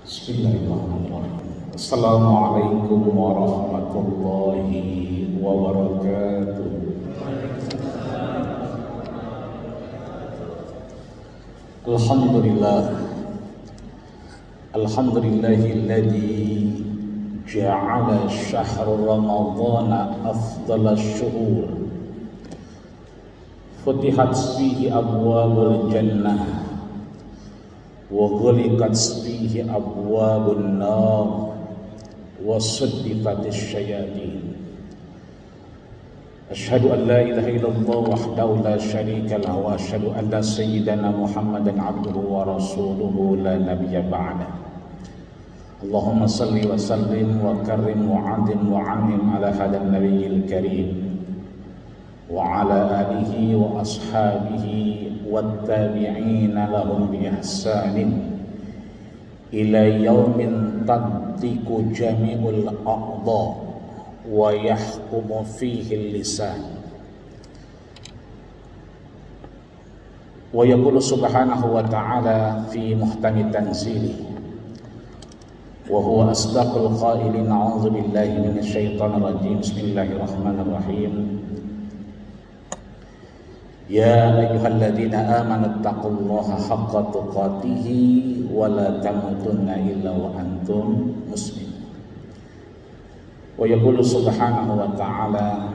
Bismillahirrahmanirrahim. Assalamualaikum warahmatullahi wabarakatuh. Alhamdulillahilladzi ja'ala syahr ramadhana afdalas syuhur futihat fihi abwabul jannah wa ghuliqat fihi abwabun nar wa suddifatish syayatin. Asyhadu an la ilaha illallah wahdahu la syarika lahu wa asyhadu anna sayyidana Muhammadan abduhu wa rasuluhu la nabiyya ba'da. Allahumma salli wa sallim wa karrim wa adim wa an'im ala hadan nabiyyil karim wa ala alihi wa ashabihi wattabi'ina lahum bi ihsanin ila yaumin tadtiku jami'ul a'dha wa yahkumu fihi lisan. Wa yaqulu subhanahu wa ta'ala fi muhtami tanzili wa huwa asdaqul qailin a'udzu billahi minasy syaithanir rajim. Bismillahirrahmanirrahim. Ya ayyuhalladzina amanu taqullaha haqqa tuqatih wa la tamutunna illa wa antum muslimun. Wa yaqulu subhanahu wa ta'ala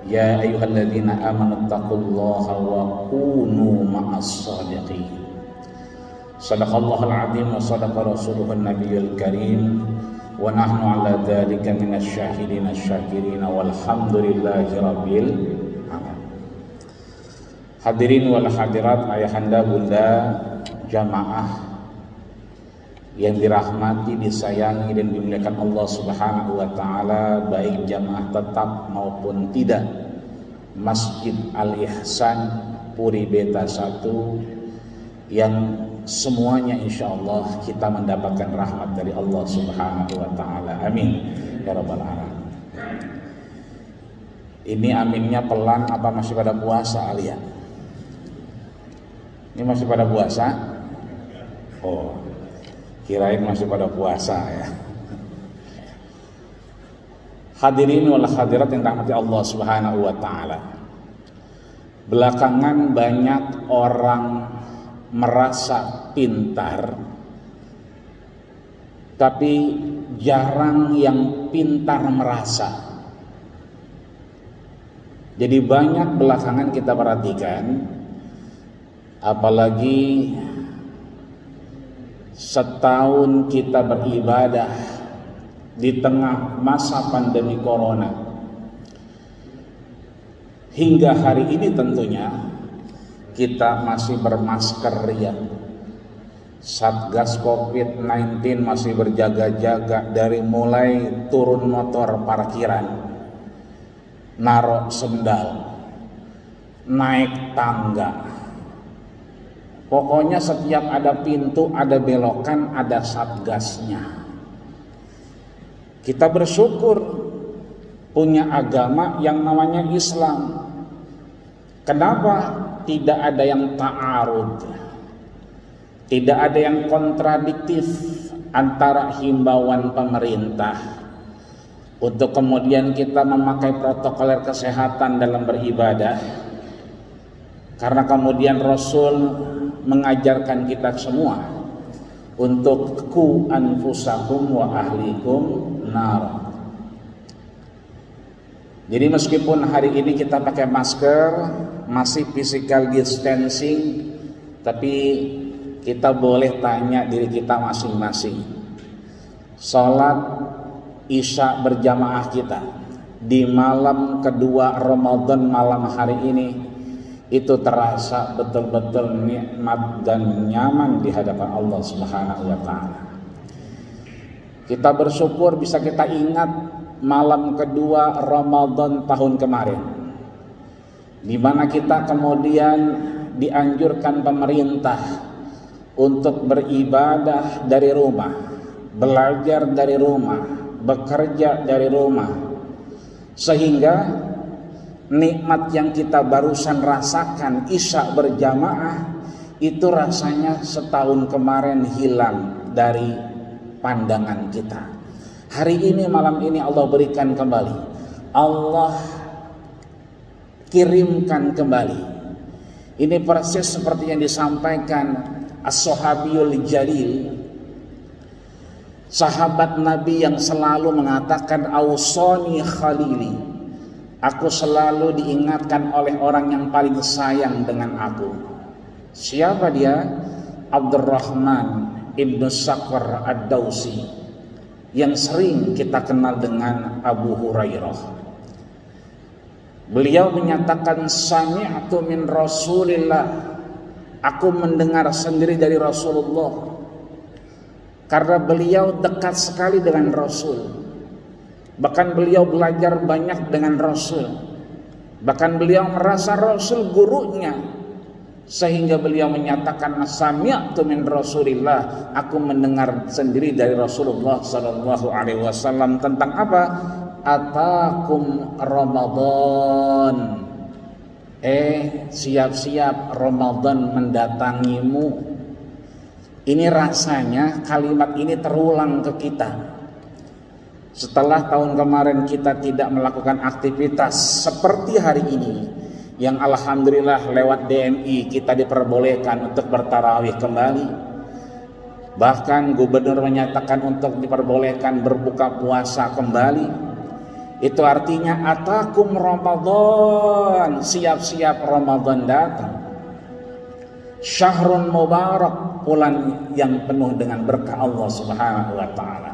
ya ayyuhalladzina amanu taqullaha wa kunu ma'as shadiqin. Shadaqallahul azim wa shadaqa rasuluhun nabiyul karim wa nahnu ala dzalika minasy syahidin asy-syakirin walhamdulillahi rabbil alamin. Hadirin wal hadirat, ayahanda bunda jamaah yang dirahmati, disayangi dan dimuliakan Allah Subhanahu wa taala, baik jamaah tetap maupun tidak, Masjid Al-Ihsan Puri Beta 1 yang semuanya insyaallah kita mendapatkan rahmat dari Allah Subhanahu wa taala. Amin ya rabbal alamin. Ini aminnya pelan apa masih pada puasa kalian? Ini masih pada puasa? Oh, kirain masih pada puasa ya. Hadirin wal hadirat yang dirahmati Allah Subhanahu wa taala. Belakangan banyak orang merasa pintar, tapi jarang yang pintar merasa. Jadi banyak belakangan kita perhatikan, apalagi setahun kita beribadah di tengah masa pandemi corona, hingga hari ini tentunya kita masih bermasker ya. Satgas COVID-19 masih berjaga-jaga, dari mulai turun motor parkiran, narok sendal, naik tangga, pokoknya setiap ada pintu, ada belokan, ada satgasnya. Kita bersyukur punya agama yang namanya Islam. Kenapa tidak ada yang ta'arud, tidak ada yang kontradiktif antara himbauan pemerintah untuk kemudian kita memakai protokol kesehatan dalam beribadah, karena kemudian Rasul mengajarkan kita semua untuk ku anfusakum wa ahlikum nar. Jadi meskipun hari ini kita pakai masker, masih physical distancing, tapi kita boleh tanya diri kita masing-masing. Sholat Isya berjamaah kita di malam kedua Ramadan, malam hari ini, itu terasa betul-betul nikmat dan nyaman di hadapan Allah Subhanahu wa taala. Kita bersyukur bisa kita ingat malam kedua Ramadan tahun kemarin, di mana kita kemudian dianjurkan pemerintah untuk beribadah dari rumah, belajar dari rumah, bekerja dari rumah, sehingga nikmat yang kita barusan rasakan Isya berjamaah itu rasanya setahun kemarin hilang dari pandangan kita. Hari ini, malam ini Allah berikan kembali, Allah kirimkan kembali. Ini persis seperti yang disampaikan As-Sahabiyul Jalil, sahabat Nabi yang selalu mengatakan Ausani Khalili, aku selalu diingatkan oleh orang yang paling sayang dengan aku. Siapa dia? Abdurrahman Ibnu Sakhr Ad-Dausi, yang sering kita kenal dengan Abu Hurairah. Beliau menyatakan sami'tu min Rasulillah, aku mendengar sendiri dari Rasulullah. Karena beliau dekat sekali dengan Rasul, bahkan beliau belajar banyak dengan Rasul, bahkan beliau merasa Rasul gurunya, sehingga beliau menyatakan sami'tu min Rasulillah, aku mendengar sendiri dari Rasulullah sallallahu alaihi wasallam tentang apa? Atakum Ramadan, siap-siap Ramadan mendatangimu. Ini rasanya kalimat ini terulang ke kita. Setelah tahun kemarin kita tidak melakukan aktivitas seperti hari ini, yang alhamdulillah lewat DMI kita diperbolehkan untuk bertarawih kembali. Bahkan gubernur menyatakan untuk diperbolehkan berbuka puasa kembali. Itu artinya atakum Ramadan, siap-siap Ramadan datang. Syahrun mubarak, bulan yang penuh dengan berkah Allah Subhanahu wa taala.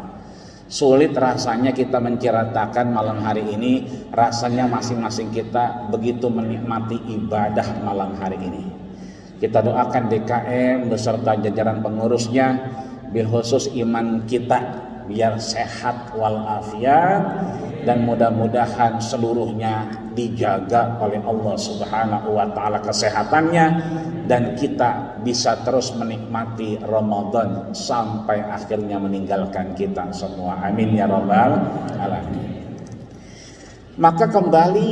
Sulit rasanya kita menceritakan malam hari ini, rasanya masing-masing kita begitu menikmati ibadah malam hari ini. Kita doakan DKM beserta jajaran pengurusnya, bil khusus iman kita biar sehat walafiat, dan mudah-mudahan seluruhnya dijaga oleh Allah Subhanahu wa taala kesehatannya, dan kita bisa terus menikmati Ramadan sampai akhirnya meninggalkan kita semua. Amin ya rabbal alamin. Maka kembali,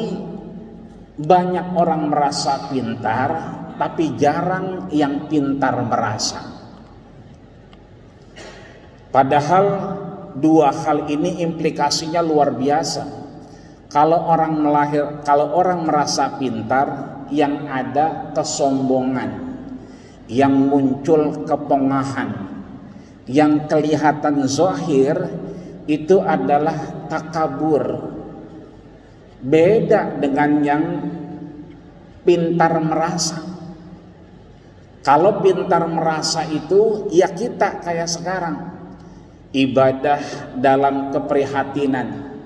banyak orang merasa pintar, tapi jarang yang pintar merasa. Padahal dua hal ini implikasinya luar biasa. Kalau orang merasa pintar, yang ada kesombongan, yang muncul kepongahan, yang kelihatan zahir itu adalah takabur. Beda dengan yang pintar merasa. Kalau pintar merasa itu ya kita kayak sekarang, ibadah dalam keprihatinan.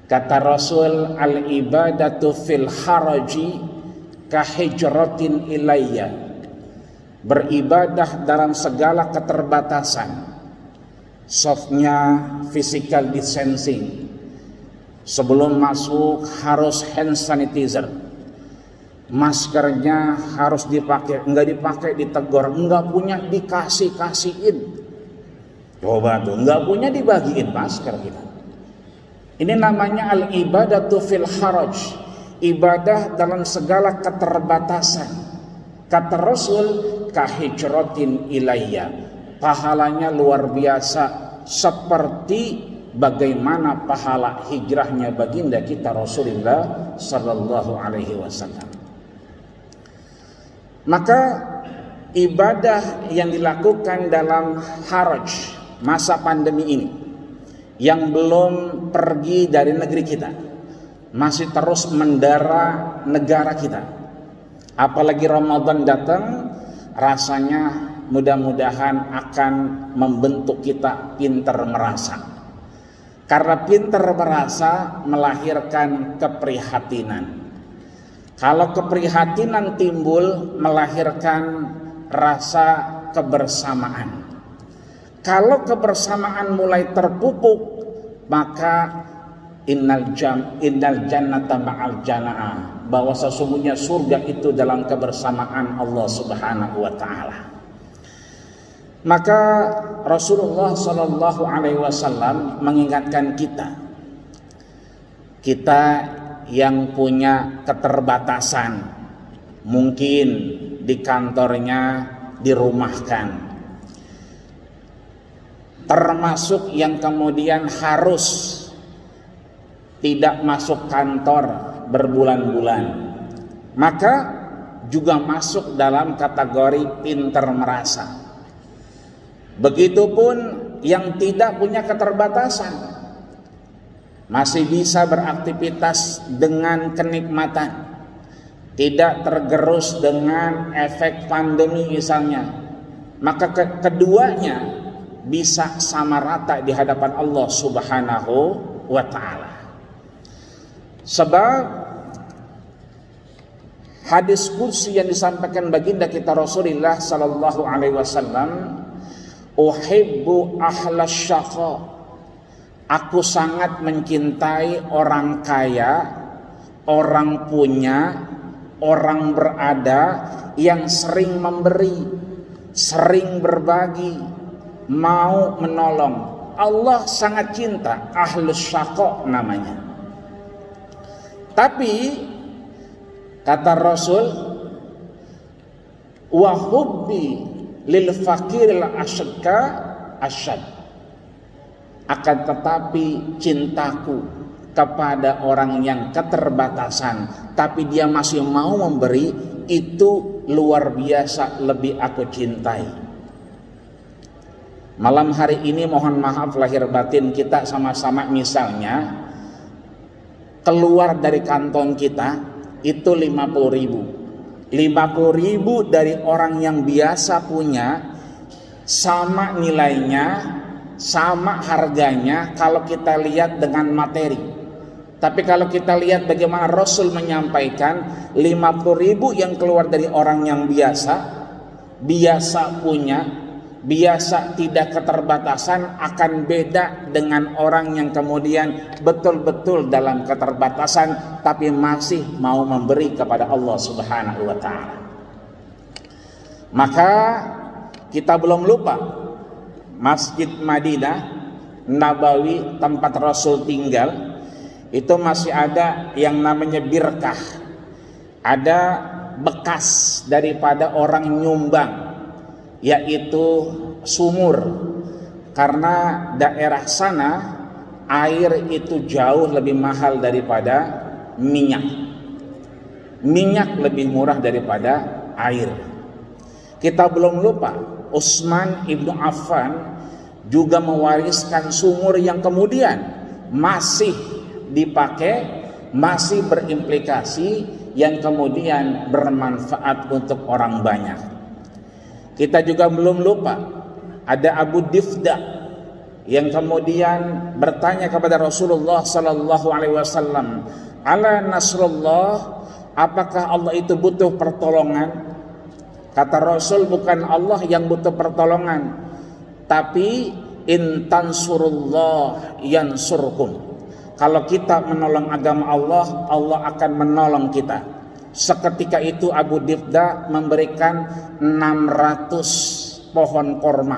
Kata Rasul, al-ibadatu fil haraji kahijratin ilayya. Beribadah dalam segala keterbatasan. Softnya physical distancing. Sebelum masuk harus hand sanitizer. Maskernya harus dipakai, enggak dipakai ditegur, enggak punya dikasih-kasihin. Coba tuh, enggak punya dibagiin masker kita. Ini namanya al-ibadatu fil haraj, ibadah dalam segala keterbatasan. Kata Rasul, kahijratin ilayya, pahalanya luar biasa, seperti bagaimana pahala hijrahnya baginda kita Rasulullah sallallahu alaihi wasallam. Maka ibadah yang dilakukan dalam haraj masa pandemi ini, yang belum pergi dari negeri kita, masih terus mendara negara kita, apalagi Ramadan datang, rasanya mudah-mudahan akan membentuk kita pintar merasa. Karena pintar merasa melahirkan keprihatinan. Kalau keprihatinan timbul, melahirkan rasa kebersamaan. Kalau kebersamaan mulai terpupuk, maka innal jannata ma'al janaah, bahwa sesungguhnya surga itu dalam kebersamaan Allah Subhanahu wa taala. Maka Rasulullah sallallahu alaihi wasallam mengingatkan kita yang punya keterbatasan, mungkin di kantornya dirumahkan, termasuk yang kemudian harus tidak masuk kantor berbulan-bulan, maka juga masuk dalam kategori pintar merasa. Begitupun yang tidak punya keterbatasan, masih bisa beraktivitas dengan kenikmatan, tidak tergerus dengan efek pandemi misalnya, maka keduanya bisa sama rata di hadapan Allah Subhanahu wa ta'ala. Sebab hadis qudsi yang disampaikan baginda kita Rasulullah sallallahu alaihi wasallam, uhibbu ahlas syaqa, aku sangat mencintai orang kaya, orang punya, orang berada yang sering memberi, sering berbagi, mau menolong. Allah sangat cinta ahlus syaqa namanya. Tapi kata Rasul, wa hubbi lil fakiril asyqa asyad, akan tetapi cintaku kepada orang yang keterbatasan tapi dia masih mau memberi, itu luar biasa lebih aku cintai. Malam hari ini mohon maaf lahir batin, kita sama-sama misalnya keluar dari kantong kita itu 50.000 dari orang yang biasa punya, sama nilainya, sama harganya kalau kita lihat dengan materi. Tapi kalau kita lihat bagaimana Rasul menyampaikan, 50.000 yang keluar dari orang yang biasa punya, biasa tidak keterbatasan, akan beda dengan orang yang kemudian betul-betul dalam keterbatasan tapi masih mau memberi kepada Allah Subhanahu wa ta'ala. Maka kita belum lupa Masjid Madinah Nabawi, tempat Rasul tinggal, itu masih ada yang namanya birkah, ada bekas daripada orang nyumbang, yaitu sumur. Karena daerah sana air itu jauh lebih mahal daripada minyak. Minyak lebih murah daripada air. Kita belum lupa Utsman ibnu Affan juga mewariskan sumur yang kemudian masih dipakai, masih berimplikasi, yang kemudian bermanfaat untuk orang banyak. Kita juga belum lupa ada Abu Difda yang kemudian bertanya kepada Rasulullah sallallahu alaihi wasallam, "Ala nasrullah, apakah Allah itu butuh pertolongan?" Kata Rasul, bukan Allah yang butuh pertolongan, tapi in tansurullah yansurkum. Kalau kita menolong agama Allah, Allah akan menolong kita. Seketika itu Abu Difda memberikan 600 pohon korma.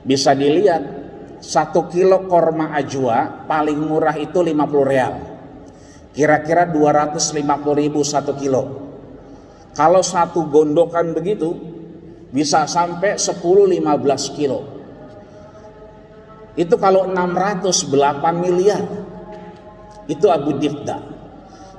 Bisa dilihat 1 kilo korma ajwa paling murah itu 50 real. Kira-kira 250.000 1 kilo. Kalau satu gondokan begitu bisa sampai 10-15 kilo. Itu kalau 600 8 miliar. Itu Abu Difda.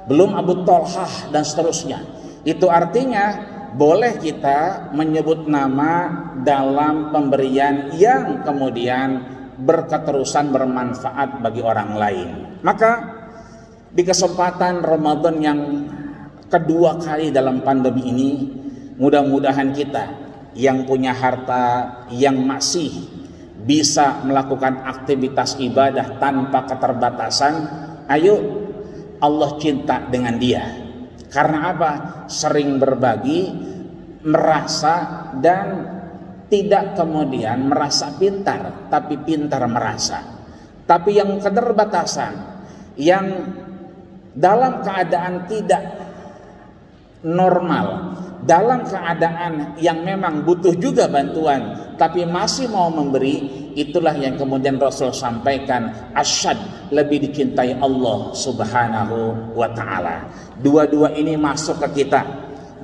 Belum Abu Tolhah dan seterusnya. Itu artinya boleh kita menyebut nama dalam pemberian yang kemudian berketerusan, bermanfaat bagi orang lain. Maka di kesempatan Ramadan yang kedua kali dalam pandemi ini, mudah-mudahan kita yang punya harta, yang masih bisa melakukan aktivitas ibadah tanpa keterbatasan, ayo Allah cinta dengan dia. Karena apa? Sering berbagi, merasa, dan tidak kemudian merasa pintar, tapi pintar merasa. Tapi yang keterbatasan, yang dalam keadaan tidak normal, dalam keadaan yang memang butuh juga bantuan tapi masih mau memberi, itulah yang kemudian Rasul sampaikan asyad, lebih dicintai Allah Subhanahu wa ta'ala. Dua-dua ini masuk ke kita.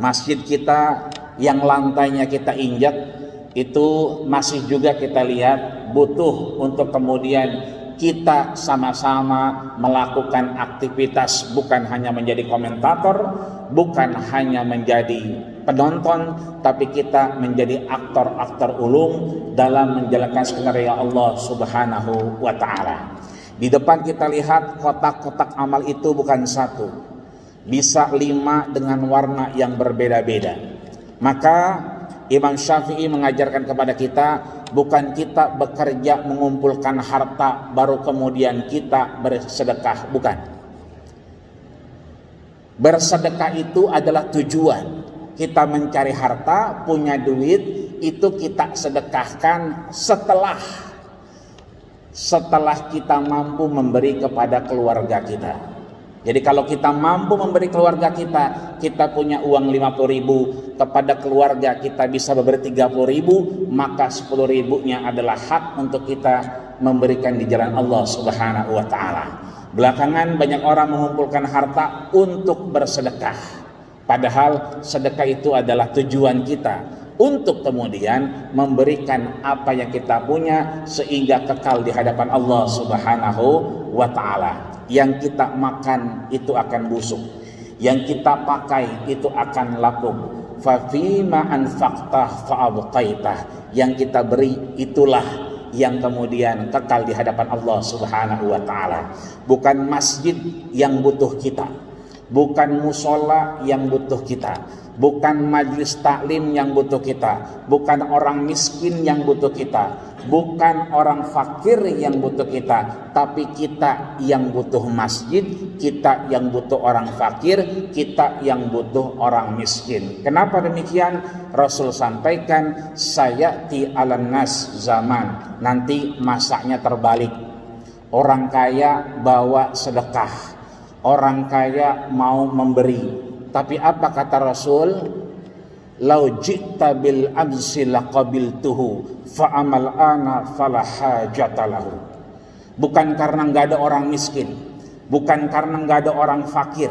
Masjid kita yang lantainya kita injak, itu masih juga kita lihat butuh untuk kemudian kita sama-sama melakukan aktivitas, bukan hanya menjadi komentator, bukan hanya menjadi penonton, tapi kita menjadi aktor-aktor ulung dalam menjalankan skenario Allah Subhanahu wa ta'ala. Di depan kita lihat kotak-kotak amal itu bukan satu, bisa 5 dengan warna yang berbeda-beda. Maka Imam Syafi'i mengajarkan kepada kita, bukan kita bekerja mengumpulkan harta baru kemudian kita bersedekah, bukan. Bersedekah itu adalah tujuan. Kita mencari harta, punya duit, itu kita sedekahkan setelah kita mampu memberi kepada keluarga kita. Jadi kalau kita mampu memberi keluarga kita punya uang 50.000, kepada keluarga kita bisa memberi 30.000, maka 10.000-nya adalah hak untuk kita memberikan di jalan Allah Subhanahu wa ta'ala. Belakangan banyak orang mengumpulkan harta untuk bersedekah, padahal sedekah itu adalah tujuan kita untuk kemudian memberikan apa yang kita punya sehingga kekal di hadapan Allah Subhanahu wa ta'ala. Yang kita makan itu akan busuk, yang kita pakai itu akan lapuk. Fafima anfaqtah fa'abqaitah, yang kita beri itulah yang kemudian kekal di hadapan Allah Subhanahu wa ta'ala. Bukan masjid yang butuh kita, bukan musola yang butuh kita, bukan majlis taklim yang butuh kita, bukan orang miskin yang butuh kita, bukan orang fakir yang butuh kita, tapi kita yang butuh masjid, kita yang butuh orang fakir, kita yang butuh orang miskin. Kenapa demikian? Rasul sampaikan, sayati alan nas zaman, nanti masanya terbalik. Orang kaya bawa sedekah, orang kaya mau memberi. Tapi apa kata Rasul? Lau ji'ta bil amsi laqabiltuhu fa'amal ana fala hajata lahu. Bukan karena nggak ada orang miskin, bukan karena nggak ada orang fakir.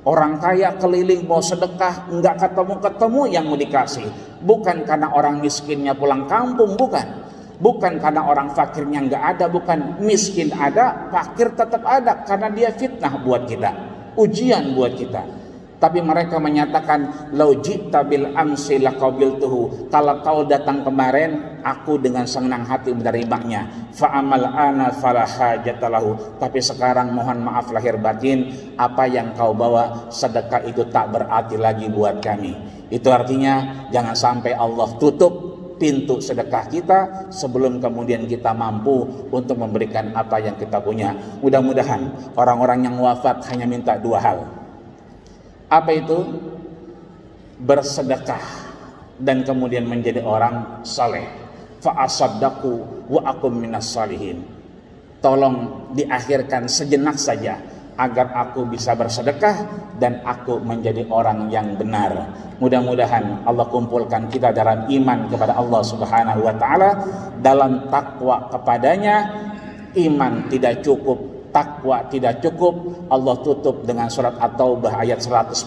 Orang kaya keliling mau sedekah, nggak ketemu yang mau dikasih. Bukan karena orang miskinnya pulang kampung, bukan. Bukan karena orang fakirnya nggak ada, bukan. Miskin ada, fakir tetap ada, karena dia fitnah buat kita, ujian buat kita. Tapi mereka menyatakan, lau ji'ta bil amsi laqabiltuhu, kalau kau datang kemarin, aku dengan senang hati menerimanya. Fa'amal ana fala hajatalahu, tapi sekarang mohon maaf lahir batin, apa yang kau bawa sedekah itu tak berarti lagi buat kami. Itu artinya jangan sampai Allah tutup pintu sedekah kita sebelum kemudian kita mampu untuk memberikan apa yang kita punya. Mudah-mudahan orang-orang yang wafat hanya minta 2 hal. Apa itu? Bersedekah dan kemudian menjadi orang saleh. Fa asaddaqu wa akum minas salihin. Tolong diakhirkan sejenak saja agar aku bisa bersedekah dan aku menjadi orang yang benar. Mudah-mudahan Allah kumpulkan kita dalam iman kepada Allah Subhanahu wa ta'ala, dalam takwa kepadanya. Iman tidak cukup, takwa tidak cukup, Allah tutup dengan surat At-Taubah ayat 119,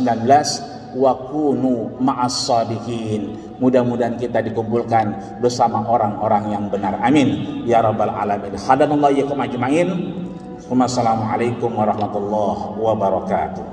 wa kunu ma'as shadiqin. Mudah-mudahan kita dikumpulkan bersama orang-orang yang benar. Amin ya rabbal alamin. Hadanallahu iyyakum ajmain. Wassalamualaikum warahmatullahi wabarakatuh.